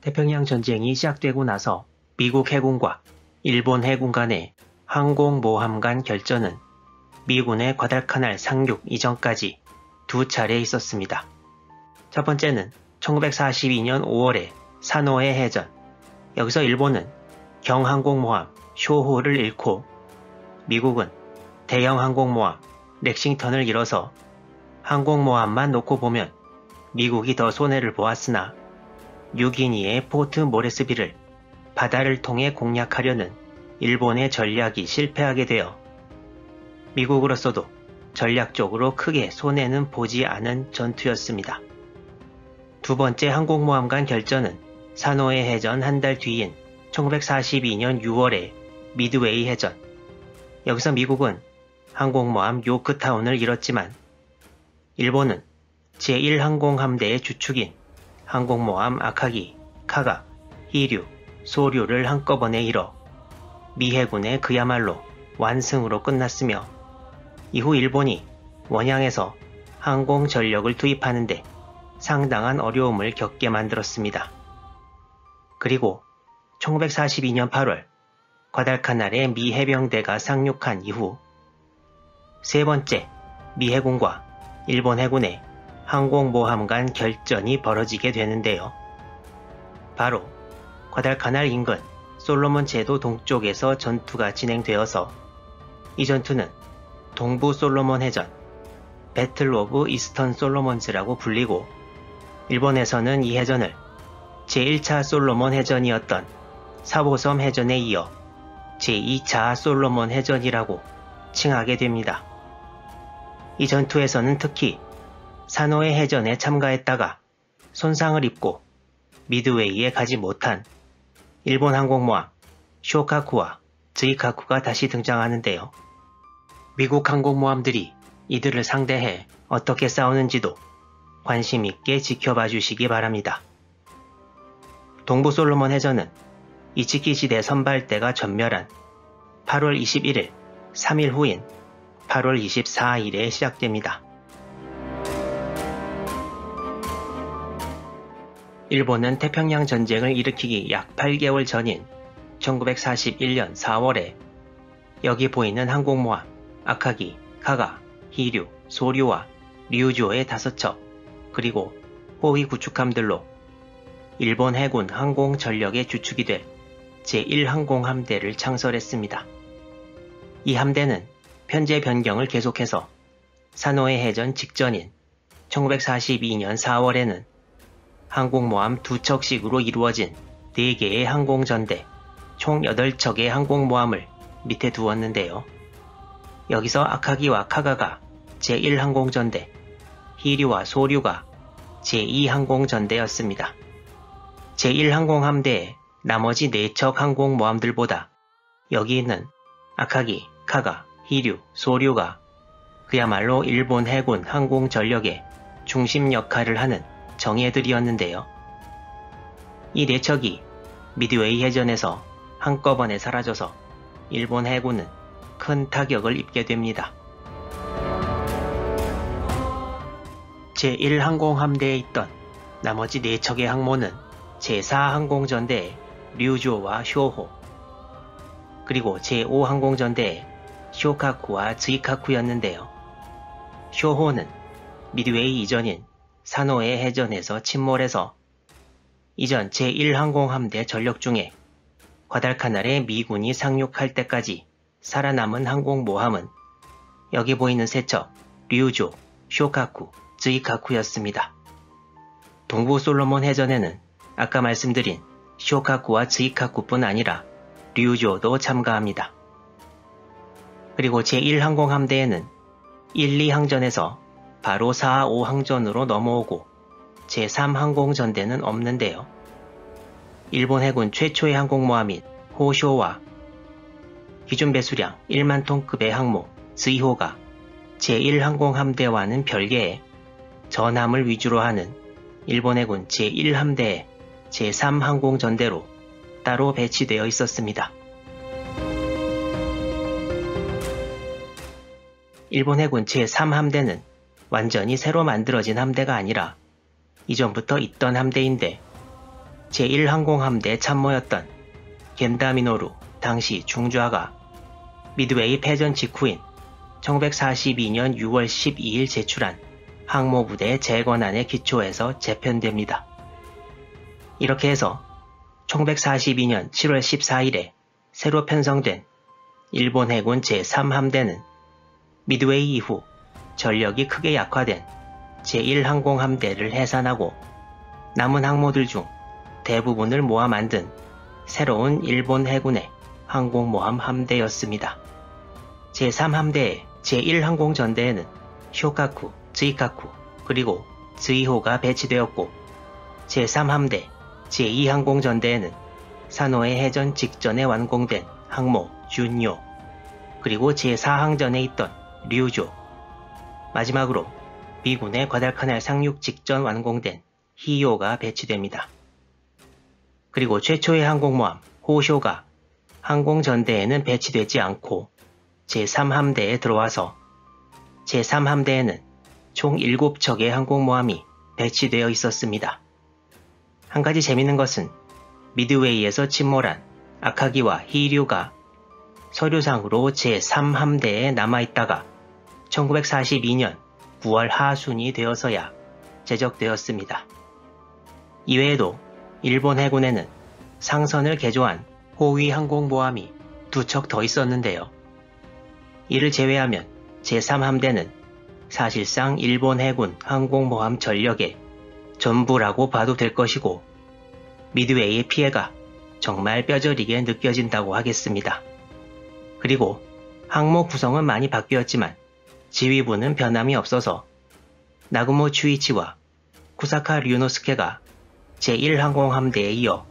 태평양 전쟁이 시작되고 나서 미국 해군과 일본 해군 간의 항공모함 간 결전은 미군의 과달카날 상륙 이전까지 두 차례 있었습니다. 첫 번째는 1942년 5월의 사노해 해전. 여기서 일본은 경항공모함 쇼호를 잃고 미국은 대형 항공모함 렉싱턴을 잃어서 항공모함만 놓고 보면 미국이 더 손해를 보았으나 뉴기니의 포트 모레스비를 바다를 통해 공략하려는 일본의 전략이 실패하게 되어 미국으로서도 전략적으로 크게 손해는 보지 않은 전투였습니다. 두 번째 항공모함 간 결전은 사노해 해전 한 달 뒤인 1942년 6월의 미드웨이 해전. 여기서 미국은 항공모함 요크타운을 잃었지만 일본은 제1항공함대의 주축인 항공모함 아카기, 카가, 히류, 소류를 한꺼번에 잃어 미 해군의 그야말로 완승으로 끝났으며 이후 일본이 원양에서 항공 전력을 투입하는데 상당한 어려움을 겪게 만들었습니다. 그리고 1942년 8월 과달카날에 미 해병대가 상륙한 이후 세 번째 미 해군과 일본 해군의 항공모함 간 결전이 벌어지게 되는데요. 바로 과달카날 인근 솔로몬 제도 동쪽에서 전투가 진행되어서 이 전투는 동부 솔로몬 해전, 배틀 오브 이스턴 솔로몬즈라고 불리고 일본에서는 이 해전을 제1차 솔로몬 해전이었던 사보섬 해전에 이어 제2차 솔로몬 해전이라고 칭하게 됩니다. 이 전투에서는 특히 사노해 해전에 참가했다가 손상을 입고 미드웨이에 가지 못한 일본 항공모함 쇼카쿠와 즈이카쿠가 다시 등장하는데요. 미국 항공모함들이 이들을 상대해 어떻게 싸우는지도 관심 있게 지켜봐 주시기 바랍니다. 동부 솔로몬 해전은 이치키 시대 선발대가 전멸한 8월 21일, 3일 후인 8월 24일에 시작됩니다. 일본은 태평양 전쟁을 일으키기 약 8개월 전인 1941년 4월에 여기 보이는 항공모함 아카기, 카가, 히류, 소류와 류조의 5척 그리고 호위 구축함들로 일본 해군 항공 전력의 주축이 될 제1항공함대를 창설했습니다. 이 함대는 편제 변경을 계속해서 사노해 해전 직전인 1942년 4월에는 항공모함 2척씩으로 이루어진 4개의 항공전대, 총 8척의 항공모함을 밑에 두었는데요. 여기서 아카기와 카가가 제1항공전대, 히류와 소류가 제2항공전대였습니다. 제1항공함대의 나머지 4척 항공모함들보다 여기 있는 아카기, 카가, 히류, 소류가 그야말로 일본 해군 항공전력의 중심 역할을 하는 정예들이었는데요. 이 4척이 미드웨이 해전에서 한꺼번에 사라져서 일본 해군은 큰 타격을 입게 됩니다. 제1항공함대에 있던 나머지 4척의 항모는 제4항공전대의 류조와 쇼호, 그리고 제5항공전대의 쇼카쿠와 즈이카쿠였는데요. 쇼호는 미드웨이 이전인 사노해 해전에서 침몰해서 이전 제1항공함대 전력 중에 과달카날에 미군이 상륙할 때까지 살아남은 항공모함은 여기 보이는 3척 류조, 쇼카쿠, 즈이카쿠였습니다. 동부 솔로몬 해전에는 아까 말씀드린 쇼카쿠와 즈이카쿠뿐 아니라 류조도 참가합니다. 그리고 제1항공함대에는 1, 2항전에서 바로 4, 5항전으로 넘어오고 제3항공전대는 없는데요. 일본 해군 최초의 항공모함인 호쇼와 기준 배수량 1만 톤급의 항모 즈이호가 제1항공함대와는 별개의 전함을 위주로 하는 일본 해군 제1함대의 제3항공전대로 따로 배치되어 있었습니다. 일본 해군 제3함대는 완전히 새로 만들어진 함대가 아니라 이전부터 있던 함대인데 제1항공함대 참모였던 겐다미노루 당시 중좌가 미드웨이 패전 직후인 1942년 6월 12일 제출한 항모부대 재건안에 기초해서 재편됩니다. 이렇게 해서 1942년 7월 14일에 새로 편성된 일본 해군 제3함대는 미드웨이 이후 전력이 크게 약화된 제1항공함대를 해산하고 남은 항모들 중 대부분을 모아 만든 새로운 일본 해군의 항공모함 함대였습니다. 제3함대의 제1항공전대에는 쇼카쿠, 즈이카쿠, 그리고 즈이호가 배치되었고 제3함대 제2항공전대에는 산호의 해전 직전에 완공된 항모 준요, 그리고 제4항전에 있던 류조, 마지막으로 미군의 과달카날 상륙 직전 완공된 히요가 배치됩니다. 그리고 최초의 항공모함 호쇼가 항공전대에는 배치되지 않고 제3함대에 들어와서 제3함대에는 총 7척의 항공모함이 배치되어 있었습니다. 한 가지 재밌는 것은 미드웨이에서 침몰한 아카기와 히류가 서류상으로 제3함대에 남아있다가 1942년 9월 하순이 되어서야 제적되었습니다. 이외에도 일본 해군에는 상선을 개조한 호위 항공모함이 2척 더 있었는데요. 이를 제외하면 제3함대는 사실상 일본 해군 항공모함 전력의 전부라고 봐도 될 것이고 미드웨이의 피해가 정말 뼈저리게 느껴진다고 하겠습니다. 그리고 항모 구성은 많이 바뀌었지만 지휘부는 변함이 없어서 나구모 추이치와 쿠사카 류노스케가 제1항공함대에 이어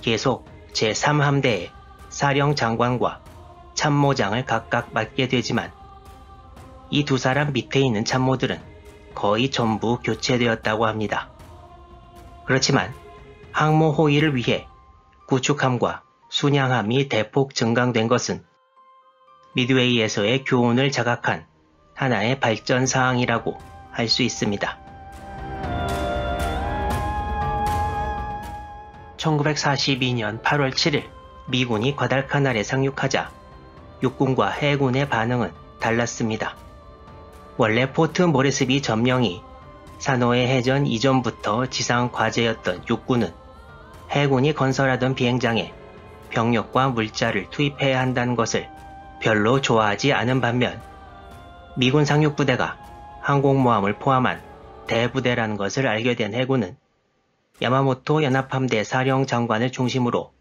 계속 제3함대의 사령장관과 참모장을 각각 맡게 되지만 이 두 사람 밑에 있는 참모들은 거의 전부 교체되었다고 합니다. 그렇지만 항모 호위를 위해 구축함과 순양함이 대폭 증강된 것은 미드웨이에서의 교훈을 자각한 하나의 발전 사항이라고 할 수 있습니다. 1942년 8월 7일 미군이 과달카날에 상륙하자 육군과 해군의 반응은 달랐습니다. 원래 포트 모레스비 점령이 산호의 해전 이전부터 지상 과제였던 육군은 해군이 건설하던 비행장에 병력과 물자를 투입해야 한다는 것을 별로 좋아하지 않은 반면 미군 상륙부대가 항공모함을 포함한 대부대라는 것을 알게 된 해군은 야마모토 연합함대 사령장관을 중심으로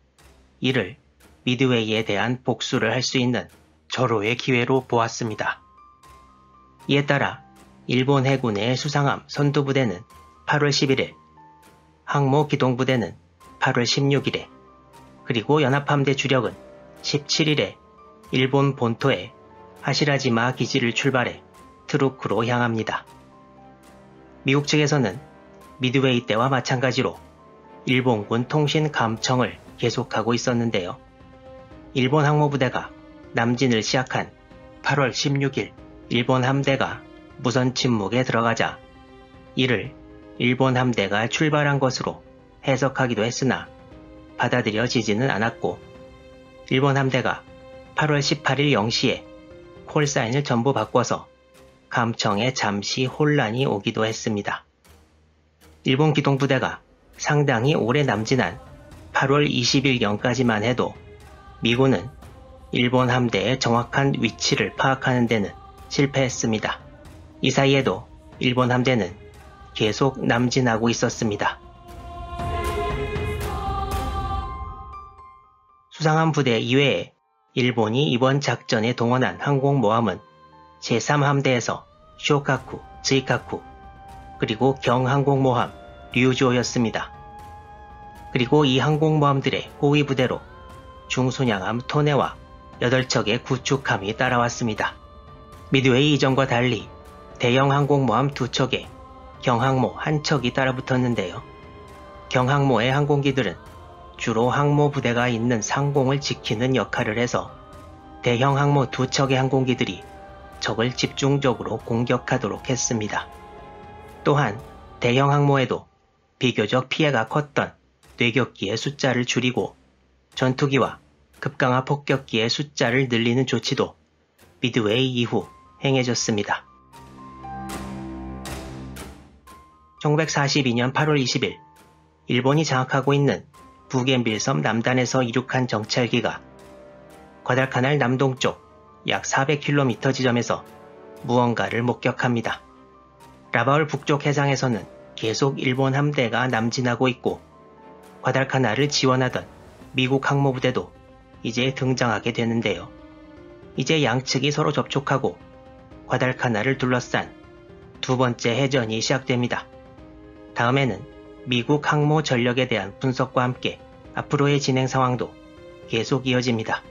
이를 미드웨이에 대한 복수를 할 수 있는 절호의 기회로 보았습니다. 이에 따라 일본 해군의 수상함 선두부대는 8월 11일, 항모기동부대는 8월 16일에, 그리고 연합함대 주력은 17일에 일본 본토의 하시라지마 기지를 출발해 트루크로 향합니다. 미국 측에서는 미드웨이 때와 마찬가지로 일본군 통신 감청을 계속하고 있었는데요. 일본 항모부대가 남진을 시작한 8월 16일 일본 함대가 무선 침묵에 들어가자 이를 일본 함대가 출발한 것으로 해석하기도 했으나 받아들여지지는 않았고 일본 함대가 8월 18일 0시에 콜사인을 전부 바꿔서 감청에 잠시 혼란이 오기도 했습니다. 일본 기동부대가 상당히 오래 남진한 8월 20일경까지만 해도 미군은 일본 함대의 정확한 위치를 파악하는 데는 실패했습니다. 이 사이에도 일본 함대는 계속 남진하고 있었습니다. 수상함 부대 이외에 일본이 이번 작전에 동원한 항공모함은 제3함대에서 쇼카쿠, 즈이카쿠, 그리고 경항공모함 류조였습니다. 그리고 이 항공모함들의 호위 부대로 중순양함 토네와 8척의 구축함이 따라왔습니다. 미드웨이 이전과 달리 대형 항공모함 2척에 경항모 1척이 따라붙었는데요. 경항모의 항공기들은 주로 항모 부대가 있는 상공을 지키는 역할을 해서 대형 항모 2척의 항공기들이 적을 집중적으로 공격하도록 했습니다. 또한 대형 항모에도 비교적 피해가 컸던 뇌격기의 숫자를 줄이고 전투기와 급강화 폭격기의 숫자를 늘리는 조치도 미드웨이 이후 행해졌습니다. 1942년 8월 20일 일본이 장악하고 있는 북앤빌섬 남단에서 이륙한 정찰기가 과달카날 남동쪽 약 400km 지점에서 무언가를 목격합니다. 라바울 북쪽 해상에서는 계속 일본 함대가 남진하고 있고 과달카날을 지원하던 미국 항모부대도 이제 등장하게 되는데요. 이제 양측이 서로 접촉하고 과달카날을 둘러싼 두 번째 해전이 시작됩니다. 다음에는 미국 항모 전력에 대한 분석과 함께 앞으로의 진행 상황도 계속 이어집니다.